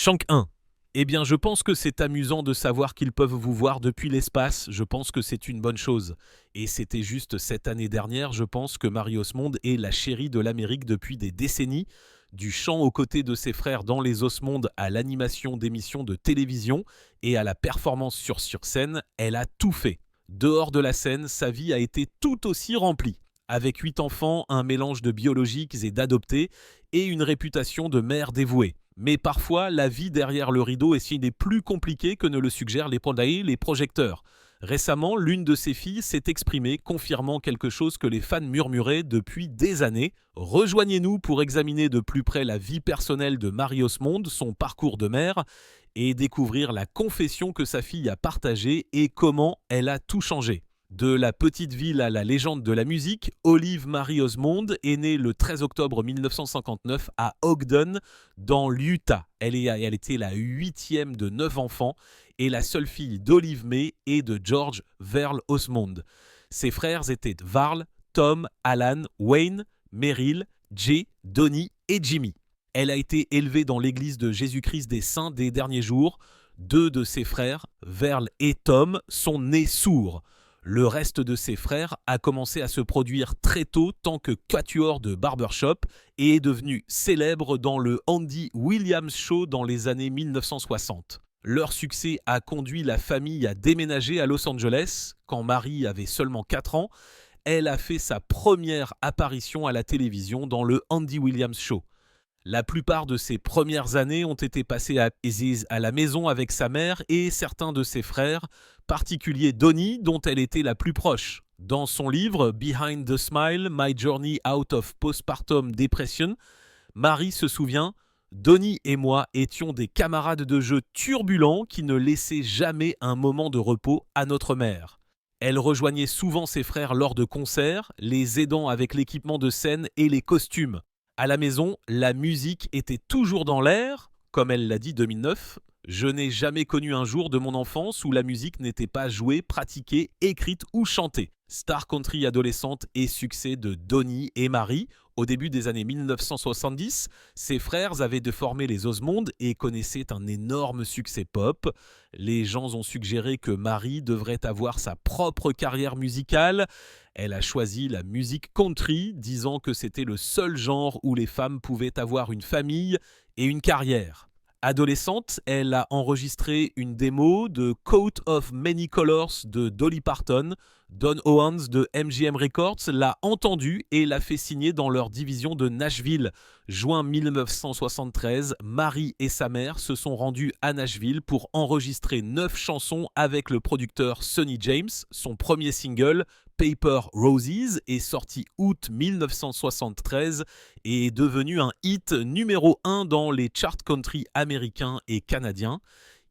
Shank 1. Eh bien, je pense que c'est amusant de savoir qu'ils peuvent vous voir depuis l'espace. Je pense que c'est une bonne chose. Et c'était juste cette année dernière, je pense, que Marie Osmond est la chérie de l'Amérique depuis des décennies. Du chant aux côtés de ses frères dans les Osmondes à l'animation d'émissions de télévision et à la performance sur scène, elle a tout fait. Dehors de la scène, sa vie a été tout aussi remplie. Avec 8 enfants, un mélange de biologiques et d'adoptés, et une réputation de mère dévouée. Mais parfois, la vie derrière le rideau est si plus compliquée que ne le suggèrent les projecteurs. Récemment, l'une de ses filles s'est exprimée, confirmant quelque chose que les fans murmuraient depuis des années. Rejoignez-nous pour examiner de plus près la vie personnelle de Marie Osmond, son parcours de mère, et découvrir la confession que sa fille a partagée et comment elle a tout changé. De la petite ville à la légende de la musique, Olive Marie Osmond est née le 13 octobre 1959 à Ogden, dans l'Utah. Elle était la 8e de 9 enfants et la seule fille d'Olive May et de George Verl Osmond. Ses frères étaient Varl, Tom, Alan, Wayne, Merrill, Jay, Donnie et Jimmy. Elle a été élevée dans l'église de Jésus-Christ des Saints des derniers jours. 2 de ses frères, Verl et Tom, sont nés sourds. Le reste de ses frères a commencé à se produire très tôt tant que quatuor de barbershop et est devenu célèbre dans le Andy Williams Show dans les années 1960. Leur succès a conduit la famille à déménager à Los Angeles. Quand Marie avait seulement 4 ans, elle a fait sa première apparition à la télévision dans le Andy Williams Show. La plupart de ses premières années ont été passées à la maison avec sa mère et certains de ses frères, particulier Donnie, dont elle était la plus proche. Dans son livre Behind the Smile, My Journey Out of Postpartum Depression, Marie se souvient « Donnie et moi étions des camarades de jeu turbulents qui ne laissaient jamais un moment de repos à notre mère. Elle rejoignait souvent ses frères lors de concerts, les aidant avec l'équipement de scène et les costumes. À la maison, la musique était toujours dans l'air, comme elle l'a dit 2009. Je n'ai jamais connu un jour de mon enfance où la musique n'était pas jouée, pratiquée, écrite ou chantée. Star country adolescente et succès de Donnie et Marie. Au début des années 1970, ses frères avaient déformé les Osmondes et connaissaient un énorme succès pop. Les gens ont suggéré que Marie devrait avoir sa propre carrière musicale. Elle a choisi la musique country, disant que c'était le seul genre où les femmes pouvaient avoir une famille et une carrière. Adolescente, elle a enregistré une démo de Coat of Many Colors de Dolly Parton. Don Owens de MGM Records l'a entendue et l'a fait signer dans leur division de Nashville. Juin 1973, Marie et sa mère se sont rendus à Nashville pour enregistrer 9 chansons avec le producteur Sonny James. Son premier single, Paper Roses, est sorti août 1973 et est devenu un hit numéro 1 dans les charts country américains et canadiens.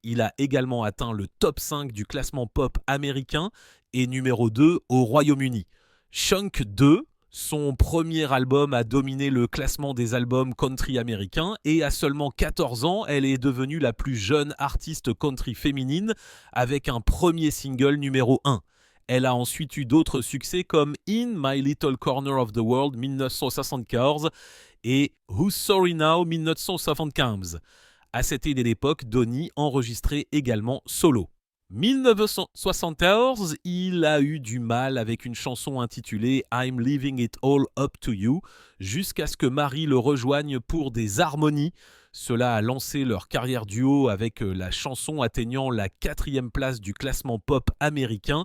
Il a également atteint le top 5 du classement pop américain et numéro 2 au Royaume-Uni. Shank 2, son premier album, a dominé le classement des albums country américains et à seulement 14 ans, elle est devenue la plus jeune artiste country féminine avec un premier single numéro 1. Elle a ensuite eu d'autres succès comme In My Little Corner of the World 1974 et Who's Sorry Now 1975. À cette époque, Donnie enregistrait également solo. 1974, il a eu du mal avec une chanson intitulée I'm Leaving It All Up to You, jusqu'à ce que Marie le rejoigne pour des harmonies. Cela a lancé leur carrière duo avec la chanson atteignant la 4e place du classement pop américain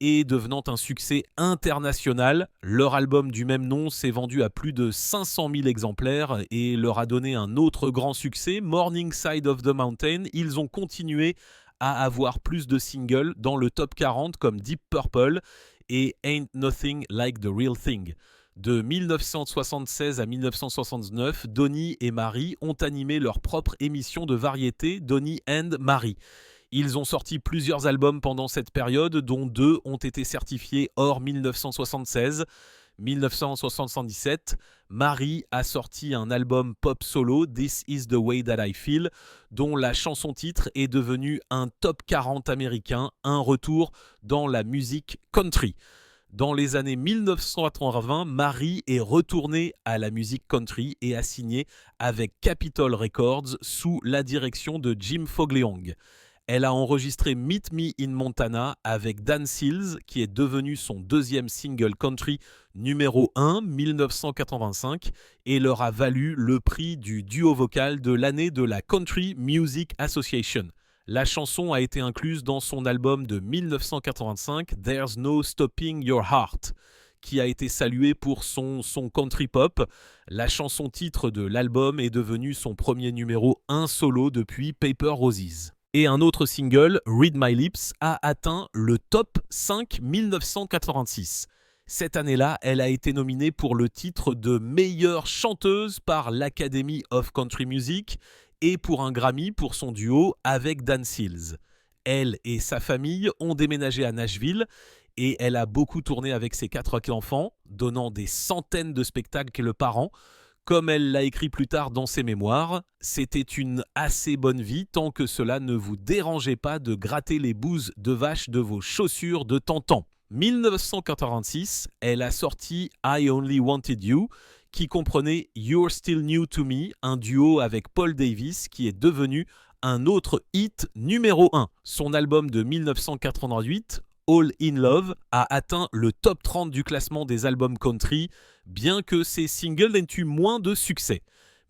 et devenant un succès international. Leur album du même nom s'est vendu à plus de 500 000 exemplaires et leur a donné un autre grand succès, Morning Side of the Mountain. Ils ont continué à avoir plus de singles dans le top 40 comme Deep Purple et Ain't Nothing Like the Real Thing. De 1976 à 1969, Donnie et Marie ont animé leur propre émission de variété, Donnie and Marie. Ils ont sorti plusieurs albums pendant cette période, dont 2 ont été certifiés hors 1976. 1977, Marie a sorti un album pop solo, This Is the Way That I Feel, dont la chanson-titre est devenue un top 40 américain, un retour dans la musique country. Dans les années 1980, Marie est retournée à la musique country et a signé avec Capitol Records sous la direction de Jim Fogleong. Elle a enregistré Meet Me in Montana avec Dan Seals, qui est devenu son deuxième single country numéro 1, 1985, et leur a valu le prix du duo vocal de l'année de la Country Music Association. La chanson a été incluse dans son album de 1985, There's No Stopping Your Heart, qui a été salué pour son country pop. La chanson titre de l'album est devenue son premier numéro 1 solo depuis Paper Roses. Et un autre single, Read My Lips, a atteint le top 5 1986. Cette année-là, elle a été nominée pour le titre de meilleure chanteuse par l'Academy of Country Music et pour un Grammy pour son duo avec Dan Seals. Elle et sa famille ont déménagé à Nashville et elle a beaucoup tourné avec ses 4 enfants, donnant des centaines de spectacles par an. Comme elle l'a écrit plus tard dans ses mémoires, c'était une assez bonne vie tant que cela ne vous dérangeait pas de gratter les bouses de vache de vos chaussures de temps en temps. 1986, elle a sorti I Only Wanted You, qui comprenait You're Still New to Me, un duo avec Paul Davis qui est devenu un autre hit numéro 1. Son album de 1988, All in Love, a atteint le top 30 du classement des albums country, bien que ses singles aient eu moins de succès.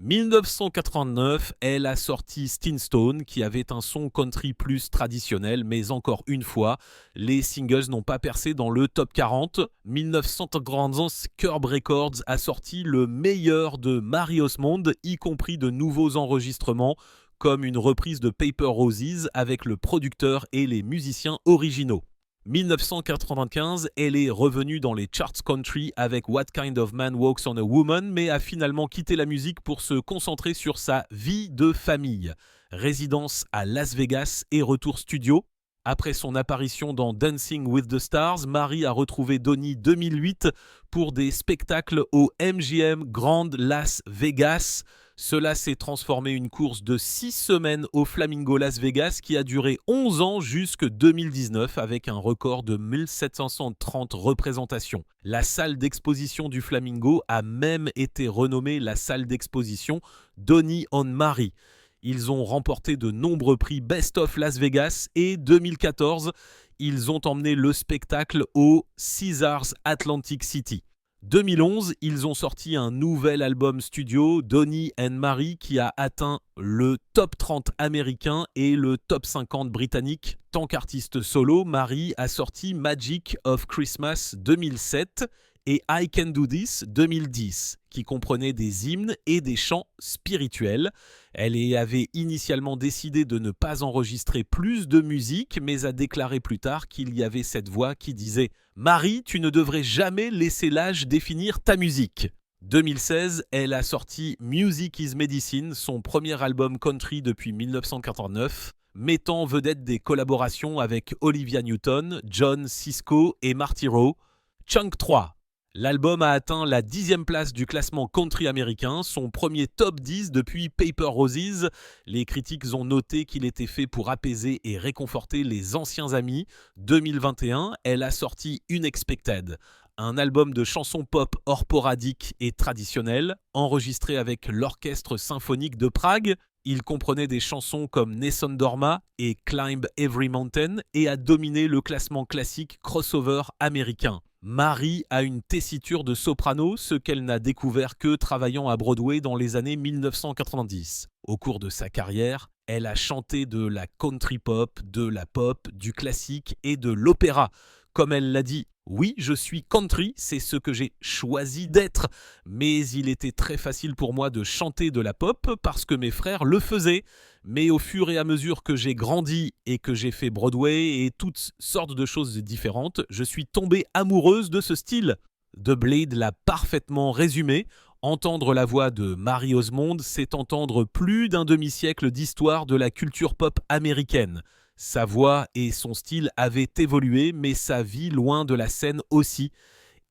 1989, elle a sorti Stone, qui avait un son country plus traditionnel, mais encore une fois, les singles n'ont pas percé dans le top 40. 1990, Curb Records a sorti le meilleur de Mary Osmond, y compris de nouveaux enregistrements, comme une reprise de Paper Roses avec le producteur et les musiciens originaux. 1995, elle est revenue dans les charts country avec What Kind of Man Walks on a Woman, mais a finalement quitté la musique pour se concentrer sur sa vie de famille. Résidence à Las Vegas et retour studio. Après son apparition dans Dancing with the Stars, Marie a retrouvé Donnie 2008 pour des spectacles au MGM Grand Las Vegas. Cela s'est transformé en une course de 6 semaines au Flamingo Las Vegas qui a duré 11 ans jusque 2019 avec un record de 1730 représentations. La salle d'exposition du Flamingo a même été renommée la salle d'exposition Donnie on Marie. Ils ont remporté de nombreux prix Best of Las Vegas et 2014, ils ont emmené le spectacle au Caesars Atlantic City. 2011, ils ont sorti un nouvel album studio, Donnie and Marie, qui a atteint le top 30 américain et le top 50 britannique. Tant qu'artiste solo, Marie a sorti Magic of Christmas 2007 et I Can Do This 2010, qui comprenaient des hymnes et des chants spirituels. Elle avait initialement décidé de ne pas enregistrer plus de musique, mais a déclaré plus tard qu'il y avait cette voix qui disait « Marie, tu ne devrais jamais laisser l'âge définir ta musique ». 2016, elle a sorti Music is Medicine, son premier album country depuis 1989, mettant en vedette des collaborations avec Olivia Newton, John Cisco et Marty Rowe. Chunk 3. L'album a atteint la 10e place du classement country américain, son premier top 10 depuis Paper Roses. Les critiques ont noté qu'il était fait pour apaiser et réconforter les anciens amis. 2021, elle a sorti Unexpected, un album de chansons pop orporadiques et traditionnelles, enregistré avec l'Orchestre symphonique de Prague. Il comprenait des chansons comme Nessun Dorma et Climb Every Mountain et a dominé le classement classique crossover américain. Marie a une tessiture de soprano, ce qu'elle n'a découvert que travaillant à Broadway dans les années 1990. Au cours de sa carrière, elle a chanté de la country pop, de la pop, du classique et de l'opéra. Comme elle l'a dit, oui, je suis country, c'est ce que j'ai choisi d'être, mais il était très facile pour moi de chanter de la pop parce que mes frères le faisaient. Mais au fur et à mesure que j'ai grandi et que j'ai fait Broadway et toutes sortes de choses différentes, je suis tombée amoureuse de ce style. The Blade l'a parfaitement résumé. Entendre la voix de Mary Osmond, c'est entendre plus d'un demi-siècle d'histoire de la culture pop américaine. Sa voix et son style avaient évolué, mais sa vie loin de la scène aussi.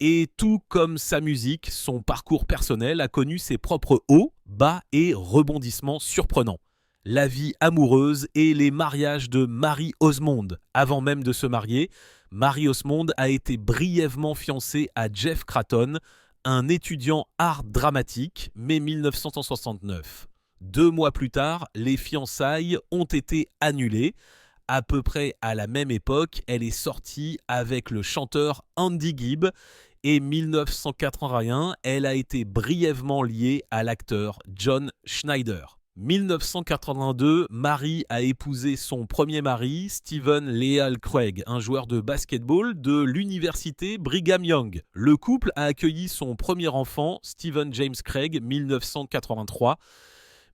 Et tout comme sa musique, son parcours personnel a connu ses propres hauts, bas et rebondissements surprenants. la vie amoureuse et les mariages de Marie Osmond. Avant même de se marier, Marie Osmond a été brièvement fiancée à Jeff Cratton, un étudiant art dramatique, mai 1969. 2 mois plus tard, les fiançailles ont été annulées. À peu près à la même époque, elle est sortie avec le chanteur Andy Gibb et 1981, elle a été brièvement liée à l'acteur John Schneider. 1982, Marie a épousé son premier mari, Stephen Leal Craig, un joueur de basketball de l'université Brigham Young. Le couple a accueilli son premier enfant, Stephen James Craig, 1983.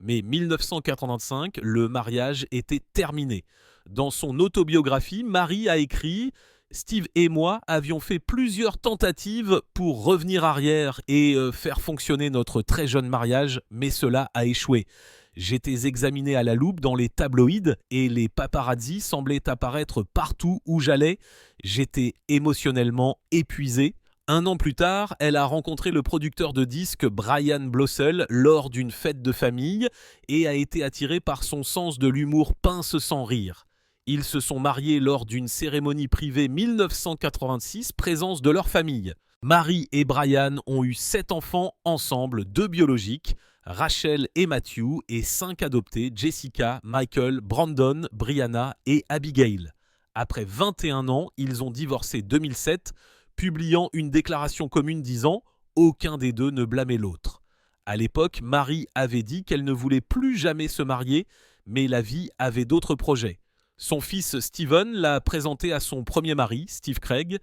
Mais 1985, le mariage était terminé. Dans son autobiographie, Marie a écrit « Steve et moi avions fait plusieurs tentatives pour revenir arrière et faire fonctionner notre très jeune mariage, mais cela a échoué. J'étais examiné à la loupe dans les tabloïds et les paparazzis semblaient apparaître partout où j'allais. J'étais émotionnellement épuisé. » Un an plus tard, elle a rencontré le producteur de disques Brian Blossel lors d'une fête de famille et a été attirée par son sens de l'humour pince sans rire. Ils se sont mariés lors d'une cérémonie privée 1986, présence de leur famille. Marie et Brian ont eu 7 enfants ensemble, 2 biologiques, Rachel et Matthew, et 5 adoptés, Jessica, Michael, Brandon, Brianna et Abigail. Après 21 ans, ils ont divorcé 2007, publiant une déclaration commune disant « Aucun des deux ne blâmait l'autre ». À l'époque, Marie avait dit qu'elle ne voulait plus jamais se marier, mais la vie avait d'autres projets. Son fils Steven l'a présenté à son premier mari, Steve Craig,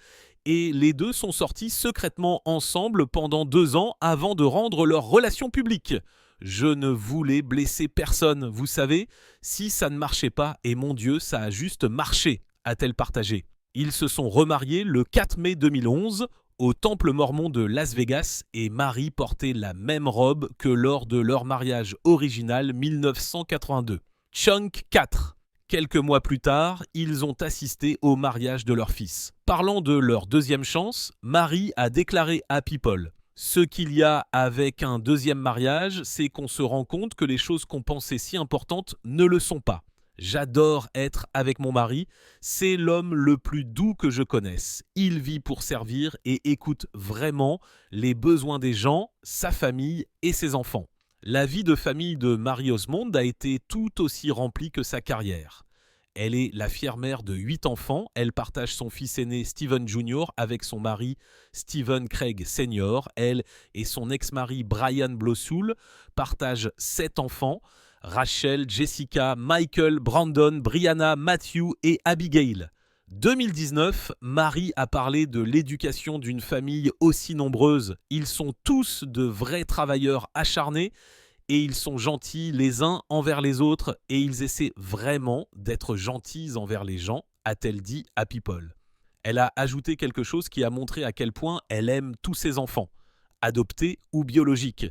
et les deux sont sortis secrètement ensemble pendant 2 ans avant de rendre leur relation publique. Je ne voulais blesser personne, vous savez, si ça ne marchait pas, et mon Dieu, ça a juste marché, a-t-elle partagé. Ils se sont remariés le 4 mai 2011 au temple mormon de Las Vegas et Marie portait la même robe que lors de leur mariage original 1982. Chunk 4. Quelques mois plus tard, ils ont assisté au mariage de leur fils. Parlant de leur deuxième chance, Marie a déclaré à People « Ce qu'il y a avec un deuxième mariage, c'est qu'on se rend compte que les choses qu'on pensait si importantes ne le sont pas. J'adore être avec mon mari, c'est l'homme le plus doux que je connaisse. Il vit pour servir et écoute vraiment les besoins des gens, sa famille et ses enfants. » La vie de famille de Marie Osmond a été tout aussi remplie que sa carrière. Elle est la fière mère de 8 enfants. Elle partage son fils aîné Stephen Jr. avec son mari Stephen Craig Sr. Elle et son ex-mari Brian Blossoul partagent 7 enfants. Rachel, Jessica, Michael, Brandon, Brianna, Matthew et Abigail. 2019, Marie a parlé de l'éducation d'une famille aussi nombreuse. Ils sont tous de vrais travailleurs acharnés et ils sont gentils les uns envers les autres et ils essaient vraiment d'être gentils envers les gens, a-t-elle dit à People. Elle a ajouté quelque chose qui a montré à quel point elle aime tous ses enfants, adoptés ou biologiques.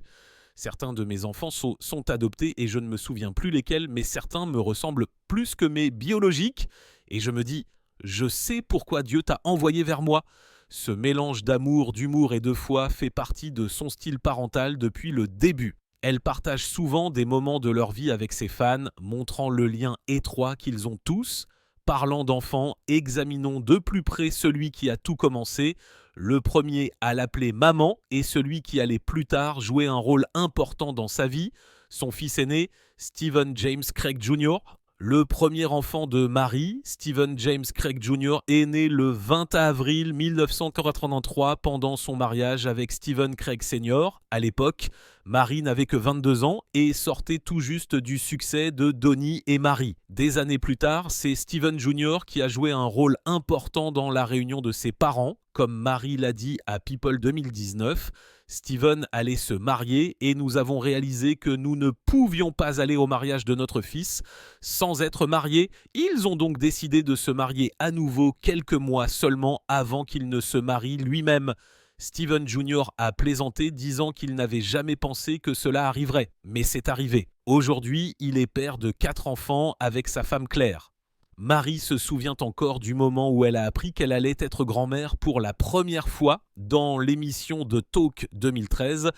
Certains de mes enfants sont adoptés et je ne me souviens plus lesquels, mais certains me ressemblent plus que mes biologiques et je me dis « Je sais pourquoi Dieu t'a envoyé vers moi ». Ce mélange d'amour, d'humour et de foi fait partie de son style parental depuis le début. Elle partage souvent des moments de leur vie avec ses fans, montrant le lien étroit qu'ils ont tous. Parlant d'enfants, examinons de plus près celui qui a tout commencé. Le premier à l'appeler maman et celui qui allait plus tard jouer un rôle important dans sa vie, son fils aîné, Stephen James Craig Jr. Le premier enfant de Marie, Stephen James Craig Jr., est né le 20 avril 1983 pendant son mariage avec Stephen Craig Sr. À l'époque, Marie n'avait que 22 ans et sortait tout juste du succès de Donnie et Marie. Des années plus tard, c'est Stephen Jr. qui a joué un rôle important dans la réunion de ses parents. Comme Marie l'a dit à People 2019, Stephen allait se marier et nous avons réalisé que nous ne pouvions pas aller au mariage de notre fils sans être mariés. Ils ont donc décidé de se marier à nouveau quelques mois seulement avant qu'il ne se marie lui-même. Stephen Jr. a plaisanté disant qu'il n'avait jamais pensé que cela arriverait. Mais c'est arrivé. Aujourd'hui, il est père de 4 enfants avec sa femme Claire. Marie se souvient encore du moment où elle a appris qu'elle allait être grand-mère pour la première fois dans l'émission de Talk 2013.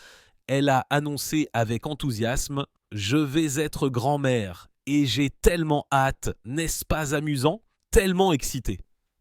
Elle a annoncé avec enthousiasme « Je vais être grand-mère » et j'ai tellement hâte, n'est-ce pas amusant? Tellement excité.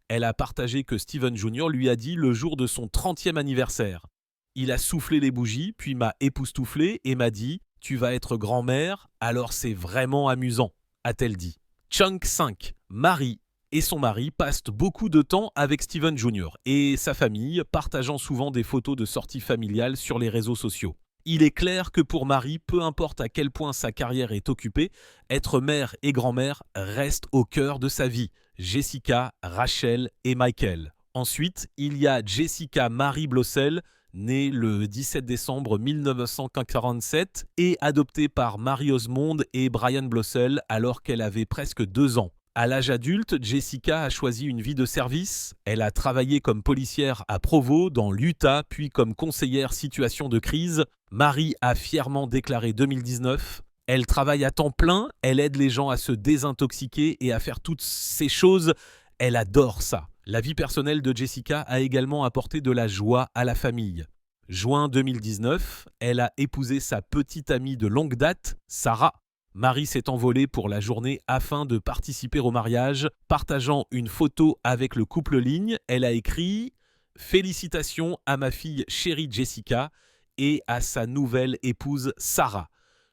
Elle a partagé que Steven Jr. lui a dit le jour de son 30e anniversaire. Il a soufflé les bougies, puis m'a époustouflé et m'a dit « Tu vas être grand-mère, alors c'est vraiment amusant », a-t-elle dit. Chunk 5, Marie et son mari passent beaucoup de temps avec Steven Jr. et sa famille, partageant souvent des photos de sorties familiales sur les réseaux sociaux. Il est clair que pour Marie, peu importe à quel point sa carrière est occupée, être mère et grand-mère reste au cœur de sa vie. Jessica, Rachel et Michael. Ensuite, il y a Jessica Marie Blossel, née le 17 décembre 1947 et adoptée par Marie Osmond et Brian Blossel alors qu'elle avait presque 2 ans. À l'âge adulte, Jessica a choisi une vie de service. Elle a travaillé comme policière à Provo, dans l'Utah, puis comme conseillère situation de crise. Marie a fièrement déclaré 2019 « Elle travaille à temps plein, elle aide les gens à se désintoxiquer et à faire toutes ces choses. Elle adore ça. » La vie personnelle de Jessica a également apporté de la joie à la famille. Juin 2019, elle a épousé sa petite amie de longue date, Sarah. Marie s'est envolée pour la journée afin de participer au mariage. Partageant une photo avec le couple ligne, elle a écrit « Félicitations à ma fille chérie Jessica et à sa nouvelle épouse Sarah.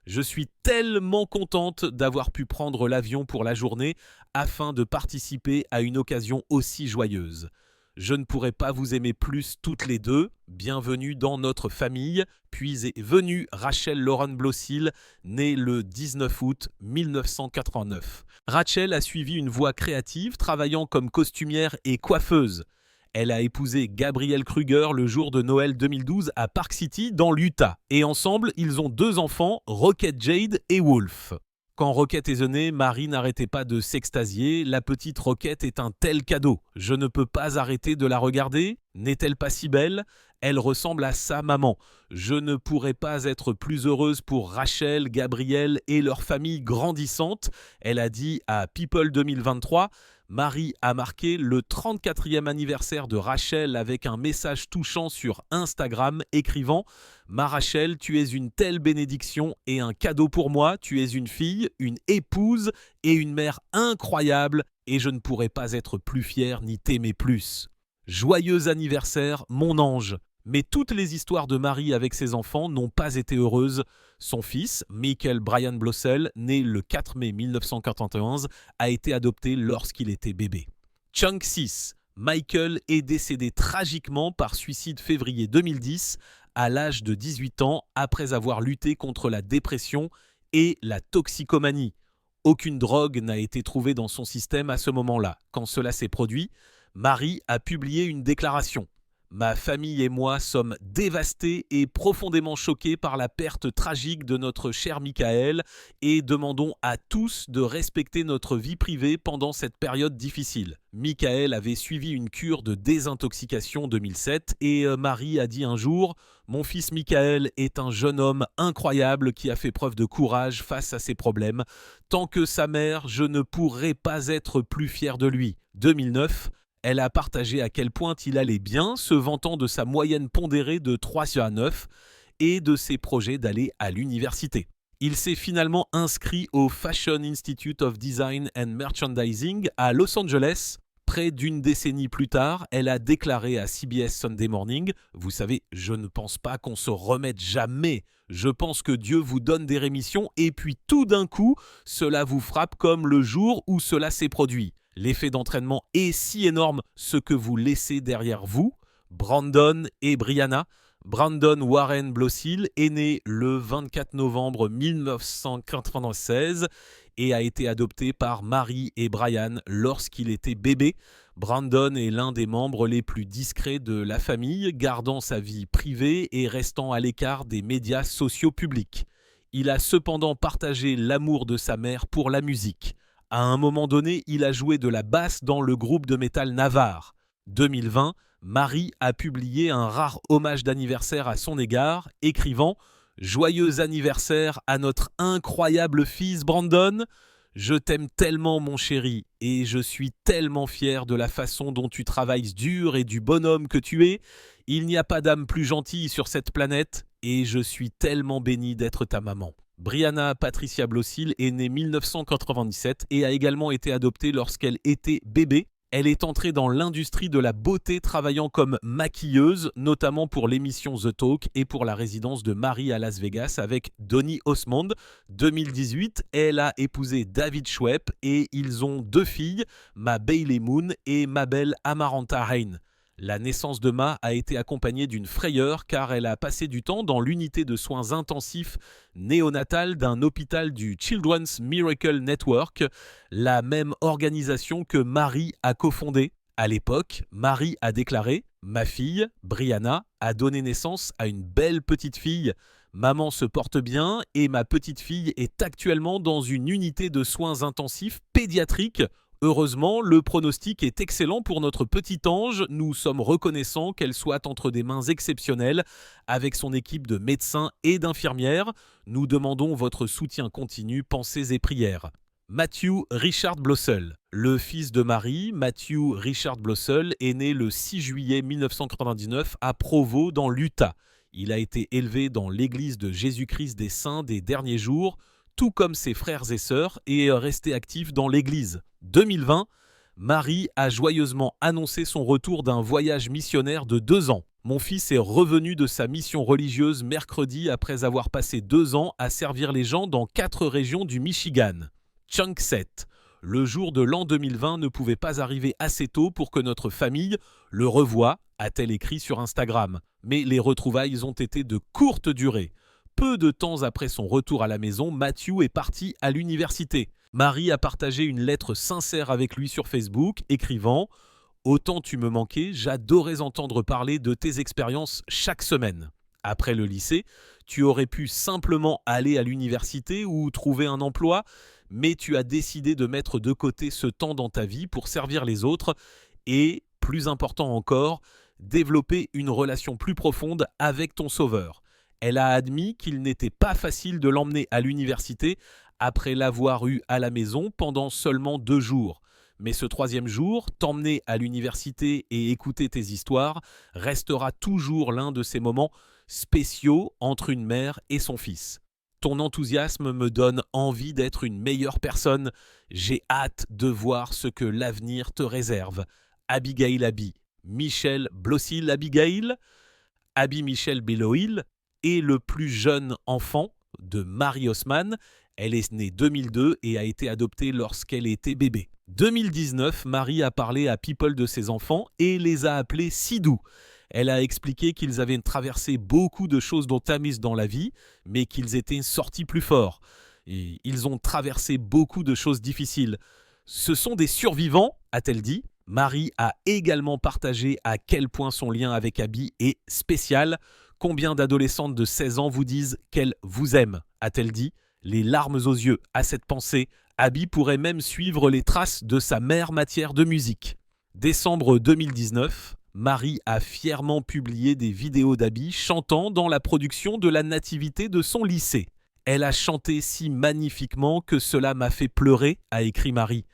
Je suis tellement contente d'avoir pu prendre l'avion pour la journée afin de participer à une occasion aussi joyeuse. Je ne pourrais pas vous aimer plus toutes les deux. Bienvenue dans notre famille. » Puis est venue Rachel Lauren Blossil, née le 19 août 1989. Rachel a suivi une voie créative, travaillant comme costumière et coiffeuse. Elle a épousé Gabriel Kruger le jour de Noël 2012 à Park City, dans l'Utah. Et ensemble, ils ont 2 enfants, Rocket Jade et Wolf. Quand Rocket est née, Marie n'arrêtait pas de s'extasier. La petite Rocket est un tel cadeau. Je ne peux pas arrêter de la regarder. N'est-elle pas si belle? Elle ressemble à sa maman. Je ne pourrais pas être plus heureuse pour Rachel, Gabriel et leur famille grandissante. Elle a dit à People 2023. Marie a marqué le 34e anniversaire de Rachel avec un message touchant sur Instagram écrivant « Ma Rachel, tu es une telle bénédiction et un cadeau pour moi. Tu es une fille, une épouse et une mère incroyable et je ne pourrais pas être plus fière ni t'aimer plus. Joyeux anniversaire, mon ange !» Mais toutes les histoires de Marie avec ses enfants n'ont pas été heureuses. Son fils, Michael Brian Blossel, né le 4 mai 1991, a été adopté lorsqu'il était bébé. Chunk 6. Michael est décédé tragiquement par suicide février 2010 à l'âge de 18 ans après avoir lutté contre la dépression et la toxicomanie. Aucune drogue n'a été trouvée dans son système à ce moment-là. Quand cela s'est produit, Marie a publié une déclaration. Ma famille et moi sommes dévastés et profondément choqués par la perte tragique de notre cher Michael et demandons à tous de respecter notre vie privée pendant cette période difficile. Michael avait suivi une cure de désintoxication en 2007 et Marie a dit un jour « Mon fils Michael est un jeune homme incroyable qui a fait preuve de courage face à ses problèmes. Tant que sa mère, je ne pourrais pas être plus fier de lui. » 2009. Elle a partagé à quel point il allait bien, se vantant de sa moyenne pondérée de 3/9 et de ses projets d'aller à l'université. Il s'est finalement inscrit au Fashion Institute of Design and Merchandising à Los Angeles. Près d'une décennie plus tard, elle a déclaré à CBS Sunday Morning « Vous savez, je ne pense pas qu'on se remette jamais. Je pense que Dieu vous donne des rémissions et puis tout d'un coup, cela vous frappe comme le jour où cela s'est produit. L'effet d'entraînement est si énorme, ce que vous laissez derrière vous. » Brandon et Brianna. Brandon Warren Blossil est né le 24 novembre 1996 et a été adopté par Marie et Brian lorsqu'il était bébé. Brandon est l'un des membres les plus discrets de la famille, gardant sa vie privée et restant à l'écart des médias sociaux publics. Il a cependant partagé l'amour de sa mère pour la musique. À un moment donné, il a joué de la basse dans le groupe de métal Navarre. 2020, Marie a publié un rare hommage d'anniversaire à son égard, écrivant « Joyeux anniversaire à notre incroyable fils Brandon. Je t'aime tellement mon chéri et je suis tellement fier de la façon dont tu travailles dur et du bonhomme que tu es. Il n'y a pas d'âme plus gentille sur cette planète et je suis tellement béni d'être ta maman. » Brianna Patricia Blossil est née 1997 et a également été adoptée lorsqu'elle était bébé. Elle est entrée dans l'industrie de la beauté travaillant comme maquilleuse, notamment pour l'émission The Talk et pour la résidence de Marie à Las Vegas avec Donny Osmond. 2018, elle a épousé David Schwepp et ils ont 2 filles, Ma Bailey Moon et Mabel Amaranta Rain. La naissance de Ma a été accompagnée d'une frayeur car elle a passé du temps dans l'unité de soins intensifs néonatale d'un hôpital du Children's Miracle Network, la même organisation que Marie a cofondée. À l'époque, Marie a déclaré « Ma fille, Brianna, a donné naissance à une belle petite fille. Maman se porte bien et ma petite fille est actuellement dans une unité de soins intensifs pédiatriques. Heureusement, le pronostic est excellent pour notre petit ange. Nous sommes reconnaissants qu'elle soit entre des mains exceptionnelles avec son équipe de médecins et d'infirmières. Nous demandons votre soutien continu, pensées et prières. » Matthew Richard Blossel. Le fils de Marie, Matthew Richard Blossel, est né le 6 juillet 1999 à Provo, dans l'Utah. Il a été élevé dans l'église de Jésus-Christ des Saints des Derniers Jours, tout comme ses frères et sœurs, et est resté actif dans l'église. 2020, Marie a joyeusement annoncé son retour d'un voyage missionnaire de 2 ans. Mon fils est revenu de sa mission religieuse mercredi après avoir passé 2 ans à servir les gens dans 4 régions du Michigan. Chunkset. Le jour de l'an 2020 ne pouvait pas arriver assez tôt pour que notre famille le revoie, a-t-elle écrit sur Instagram. Mais les retrouvailles ont été de courte durée. Peu de temps après son retour à la maison, Matthew est parti à l'université. Marie a partagé une lettre sincère avec lui sur Facebook, écrivant « Autant tu me manquais, j'adorais entendre parler de tes expériences chaque semaine. Après le lycée, tu aurais pu simplement aller à l'université ou trouver un emploi, mais tu as décidé de mettre de côté ce temps dans ta vie pour servir les autres et, plus important encore, développer une relation plus profonde avec ton sauveur. » Elle a admis qu'il n'était pas facile de l'emmener à l'université après l'avoir eu à la maison pendant seulement 2 jours. Mais ce 3e jour, t'emmener à l'université et écouter tes histoires restera toujours l'un de ces moments spéciaux entre une mère et son fils. Ton enthousiasme me donne envie d'être une meilleure personne. J'ai hâte de voir ce que l'avenir te réserve. Abigail Abby. Michelle Blossil Abigail. Abby Michelle Beloil est le plus jeune enfant de Marie Osman. Elle est née 2002 et a été adoptée lorsqu'elle était bébé. 2019, Marie a parlé à People de ses enfants et les a appelés si-doux. Elle a expliqué qu'ils avaient traversé beaucoup de choses dont tamise dans la vie, mais qu'ils étaient sortis plus forts. Et ils ont traversé beaucoup de choses difficiles. Ce sont des survivants, a-t-elle dit. Marie a également partagé à quel point son lien avec Abby est spécial. Combien d'adolescentes de 16 ans vous disent qu'elles vous aiment, a-t-elle dit. Les larmes aux yeux à cette pensée. Abby pourrait même suivre les traces de sa mère matière de musique. Décembre 2019, Marie a fièrement publié des vidéos d'Abby chantant dans la production de la nativité de son lycée. Elle a chanté si magnifiquement que cela m'a fait pleurer, a écrit Marie.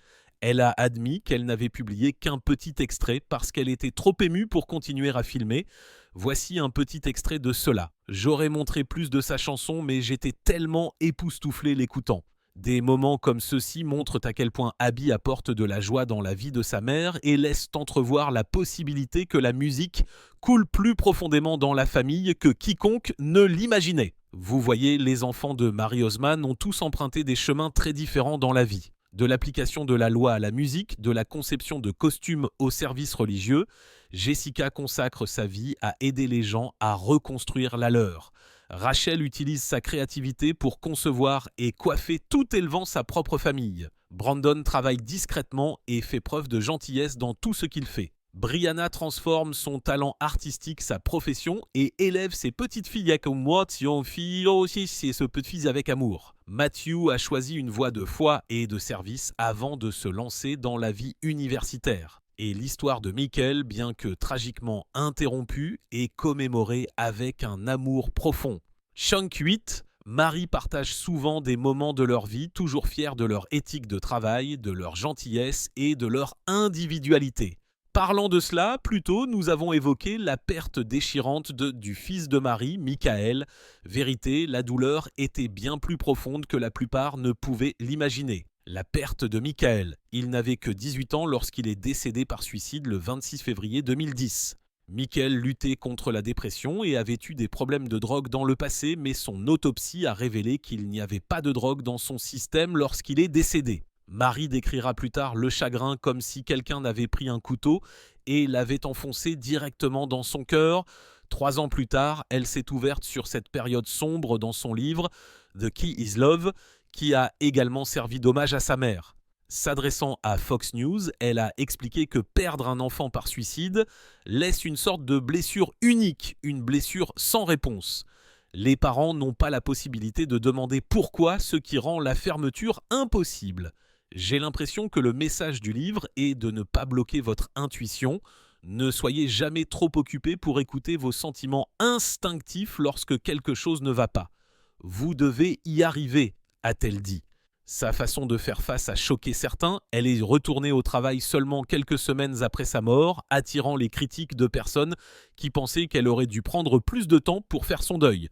Elle a admis qu'elle n'avait publié qu'un petit extrait parce qu'elle était trop émue pour continuer à filmer. Voici un petit extrait de cela. J'aurais montré plus de sa chanson, mais j'étais tellement époustouflé l'écoutant. Des moments comme ceux-ci montrent à quel point Abby apporte de la joie dans la vie de sa mère et laissent entrevoir la possibilité que la musique coule plus profondément dans la famille que quiconque ne l'imaginait. Vous voyez, les enfants de Marie Osman ont tous emprunté des chemins très différents dans la vie. De l'application de la loi à la musique, de la conception de costumes au service religieux, Jessica consacre sa vie à aider les gens à reconstruire la leur. Rachel utilise sa créativité pour concevoir et coiffer tout élevant sa propre famille. Brandon travaille discrètement et fait preuve de gentillesse dans tout ce qu'il fait. Brianna transforme son talent artistique, sa profession et élève ses petites filles avec amour. Ses petites filles avec amour. Matthew a choisi une voie de foi et de service avant de se lancer dans la vie universitaire. Et l'histoire de Michael, bien que tragiquement interrompue, est commémorée avec un amour profond. Chunk 8, Marie partage souvent des moments de leur vie, toujours fiers de leur éthique de travail, de leur gentillesse et de leur individualité. Parlant de cela, plus tôt, nous avons évoqué la perte déchirante du fils de Marie, Michael. Vérité, la douleur était bien plus profonde que la plupart ne pouvaient l'imaginer. La perte de Michael. Il n'avait que 18 ans lorsqu'il est décédé par suicide le 26 février 2010. Michael luttait contre la dépression et avait eu des problèmes de drogue dans le passé, mais son autopsie a révélé qu'il n'y avait pas de drogue dans son système lorsqu'il est décédé. Marie décrira plus tard le chagrin comme si quelqu'un avait pris un couteau et l'avait enfoncé directement dans son cœur. 3 ans plus tard, elle s'est ouverte sur cette période sombre dans son livre « The Key is Love », qui a également servi d'hommage à sa mère. S'adressant à Fox News, elle a expliqué que perdre un enfant par suicide laisse une sorte de blessure unique, une blessure sans réponse. Les parents n'ont pas la possibilité de demander pourquoi, ce qui rend la fermeture impossible. J'ai l'impression que le message du livre est de ne pas bloquer votre intuition. Ne soyez jamais trop occupé pour écouter vos sentiments instinctifs lorsque quelque chose ne va pas. Vous devez y arriver, a-t-elle dit. Sa façon de faire face a choqué certains. Elle est retournée au travail seulement quelques semaines après sa mort, attirant les critiques de personnes qui pensaient qu'elle aurait dû prendre plus de temps pour faire son deuil.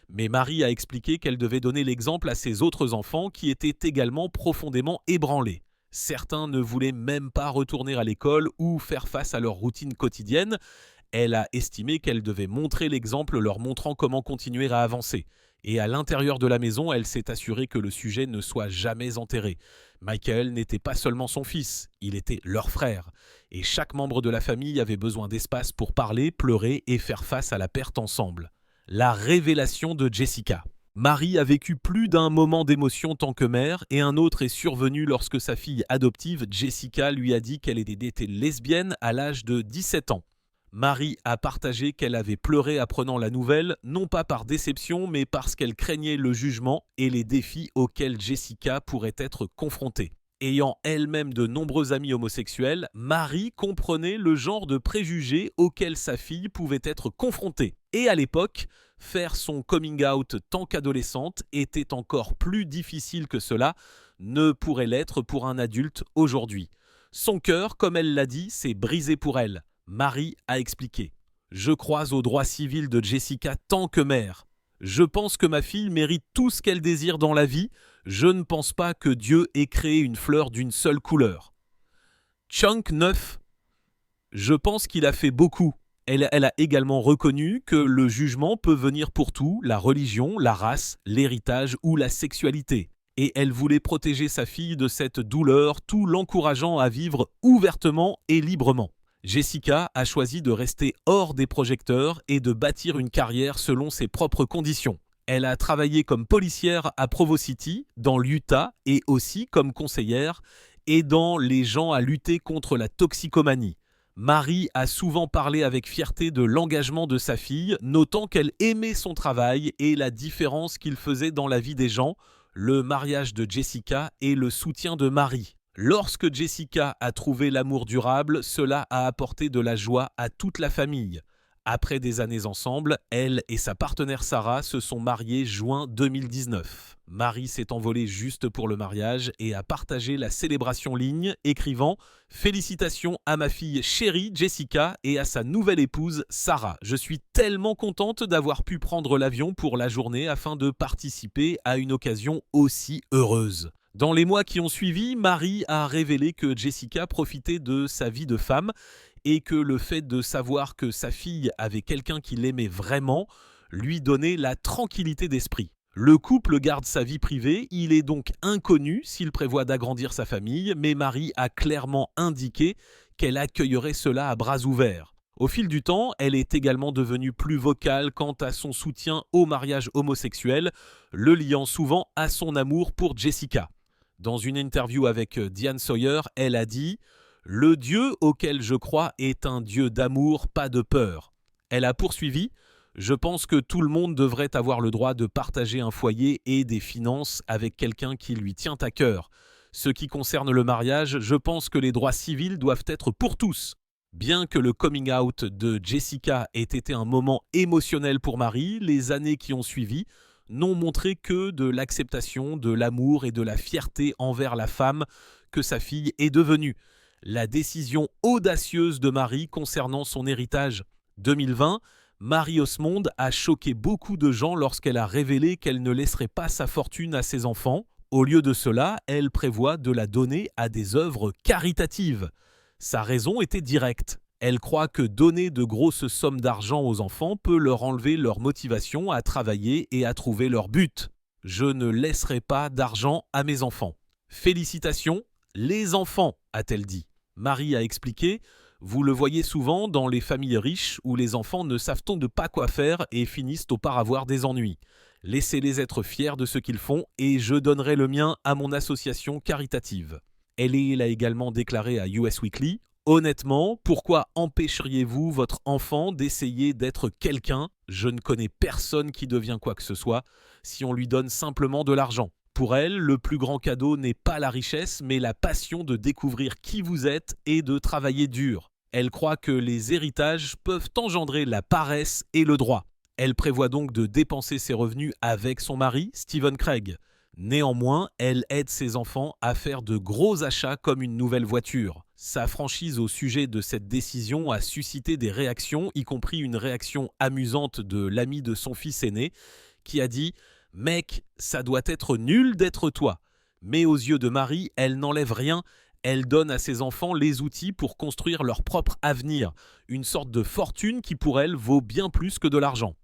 Mais Marie a expliqué qu'elle devait donner l'exemple à ses autres enfants qui étaient également profondément ébranlés. Certains ne voulaient même pas retourner à l'école ou faire face à leur routine quotidienne. Elle a estimé qu'elle devait montrer l'exemple, leur montrant comment continuer à avancer. Et à l'intérieur de la maison, elle s'est assurée que le sujet ne soit jamais enterré. Michael n'était pas seulement son fils, il était leur frère. Et chaque membre de la famille avait besoin d'espace pour parler, pleurer et faire face à la perte ensemble. La révélation de Jessica. Marie a vécu plus d'un moment d'émotion tant que mère et un autre est survenu lorsque sa fille adoptive, Jessica, lui a dit qu'elle était lesbienne à l'âge de 17 ans. Marie a partagé qu'elle avait pleuré apprenant la nouvelle, non pas par déception, mais parce qu'elle craignait le jugement et les défis auxquels Jessica pourrait être confrontée. Ayant elle-même de nombreux amis homosexuels, Marie comprenait le genre de préjugés auxquels sa fille pouvait être confrontée. Et à l'époque, faire son coming out tant qu'adolescente était encore plus difficile que cela ne pourrait l'être pour un adulte aujourd'hui. Son cœur, comme elle l'a dit, s'est brisé pour elle. Marie a expliqué « Je crois aux droits civils de Jessica tant que mère. Je pense que ma fille mérite tout ce qu'elle désire dans la vie. Je ne pense pas que Dieu ait créé une fleur d'une seule couleur. » Chunk 9. Je pense qu'il a fait beaucoup. Elle a également reconnu que le jugement peut venir pour tout, la religion, la race, l'héritage ou la sexualité. Et elle voulait protéger sa fille de cette douleur, tout l'encourageant à vivre ouvertement et librement. Jessica a choisi de rester hors des projecteurs et de bâtir une carrière selon ses propres conditions. Elle a travaillé comme policière à Provo City, dans l'Utah, et aussi comme conseillère, aidant les gens à lutter contre la toxicomanie. Marie a souvent parlé avec fierté de l'engagement de sa fille, notant qu'elle aimait son travail et la différence qu'il faisait dans la vie des gens, le mariage de Jessica et le soutien de Marie. Lorsque Jessica a trouvé l'amour durable, cela a apporté de la joie à toute la famille. Après des années ensemble, elle et sa partenaire Sarah se sont mariés juin 2019. Marie s'est envolée juste pour le mariage et a partagé la célébration ligne, écrivant « Félicitations à ma fille chérie Jessica et à sa nouvelle épouse Sarah. Je suis tellement contente d'avoir pu prendre l'avion pour la journée afin de participer à une occasion aussi heureuse. » Dans les mois qui ont suivi, Marie a révélé que Jessica profitait de sa vie de femme et que le fait de savoir que sa fille avait quelqu'un qui l'aimait vraiment lui donnait la tranquillité d'esprit. Le couple garde sa vie privée, il est donc inconnu s'il prévoit d'agrandir sa famille, mais Marie a clairement indiqué qu'elle accueillerait cela à bras ouverts. Au fil du temps, elle est également devenue plus vocale quant à son soutien au mariage homosexuel, le liant souvent à son amour pour Jessica. Dans une interview avec Diane Sawyer, elle a dit « Le Dieu auquel je crois est un Dieu d'amour, pas de peur. » Elle a poursuivi « Je pense que tout le monde devrait avoir le droit de partager un foyer et des finances avec quelqu'un qui lui tient à cœur. Ce qui concerne le mariage, je pense que les droits civils doivent être pour tous. » Bien que le coming out de Jessica ait été un moment émotionnel pour Marie, les années qui ont suivi n'ont montré que de l'acceptation, de l'amour et de la fierté envers la femme que sa fille est devenue. La décision audacieuse de Marie concernant son héritage. 2020, Marie Osmond a choqué beaucoup de gens lorsqu'elle a révélé qu'elle ne laisserait pas sa fortune à ses enfants. Au lieu de cela, elle prévoit de la donner à des œuvres caritatives. Sa raison était directe. Elle croit que donner de grosses sommes d'argent aux enfants peut leur enlever leur motivation à travailler et à trouver leur but. Je ne laisserai pas d'argent à mes enfants. Félicitations, les enfants, a-t-elle dit. Marie a expliqué: vous le voyez souvent dans les familles riches où les enfants ne savent pas quoi faire et finissent par avoir des ennuis. Laissez-les être fiers de ce qu'ils font et je donnerai le mien à mon association caritative. Elle a également déclaré à US Weekly: honnêtement, pourquoi empêcheriez-vous votre enfant d'essayer d'être quelqu'un? Je ne connais personne qui devient quoi que ce soit si on lui donne simplement de l'argent. Pour elle, le plus grand cadeau n'est pas la richesse, mais la passion de découvrir qui vous êtes et de travailler dur. Elle croit que les héritages peuvent engendrer la paresse et le droit. Elle prévoit donc de dépenser ses revenus avec son mari, Stephen Craig. Néanmoins, elle aide ses enfants à faire de gros achats comme une nouvelle voiture. Sa franchise au sujet de cette décision a suscité des réactions, y compris une réaction amusante de l'ami de son fils aîné, qui a dit: « Mec, ça doit être nul d'être toi. » Mais aux yeux de Marie, elle n'enlève rien. Elle donne à ses enfants les outils pour construire leur propre avenir, une sorte de fortune qui pour elle vaut bien plus que de l'argent.